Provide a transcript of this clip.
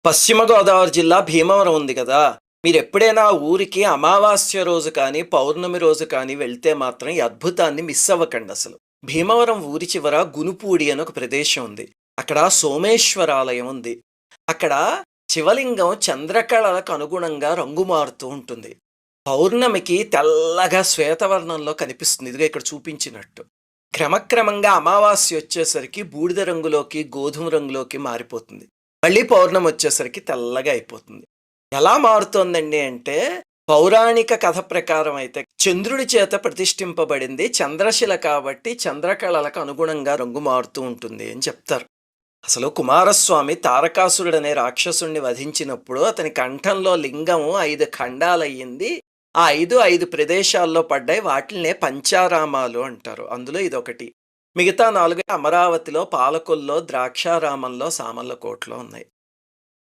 పశ్చిమ గోదావరి జిల్లా భీమవరం ఉంది కదా! మీరెప్పుడైనా ఆ ఊరికి అమావాస్య రోజు కానీ, పౌర్ణమి రోజు కానీ వెళ్తే మాత్రం ఈ అద్భుతాన్ని మిస్ అవ్వకండసలు. భీమవరం ఊరి చివర గునుపూడి అని ఒక ప్రదేశం ఉంది. అక్కడ సోమేశ్వర ఆలయం ఉంది. అక్కడ శివలింగం చంద్రకళలకు అనుగుణంగా రంగు మారుతూ ఉంటుంది. పౌర్ణమికి తెల్లగా శ్వేతవర్ణంలో కనిపిస్తుంది. ఇదిగో ఇక్కడ చూపించినట్టు. క్రమక్రమంగా అమావాస్య వచ్చేసరికి బూడిద రంగులోకి, గోధుమ రంగులోకి మారిపోతుంది. మళ్ళీ పౌర్ణమి వచ్చేసరికి తెల్లగా అయిపోతుంది. ఎలా మారుతోందండి అంటే, పౌరాణిక కథ ప్రకారం అయితే చంద్రుడి చేత ప్రతిష్ఠింపబడింది చంద్రశిల కాబట్టి చంద్రకళలకు అనుగుణంగా రంగు మారుతూ ఉంటుంది అని చెప్తారు. అసలు కుమారస్వామి తారకాసురుడనే రాక్షసుణ్ణి వధించినప్పుడు అతని కంఠంలో లింగం 5 ఖండాలయ్యింది. ఆ 5 ప్రదేశాల్లో పడ్డాయి. వాటిల్నే పంచారామాలు అంటారు. అందులో ఇదొకటి. మిగతా 4 అమరావతిలో, పాలకొల్లో, ద్రాక్షారామంలో, సామర్లకోటలో ఉన్నాయి.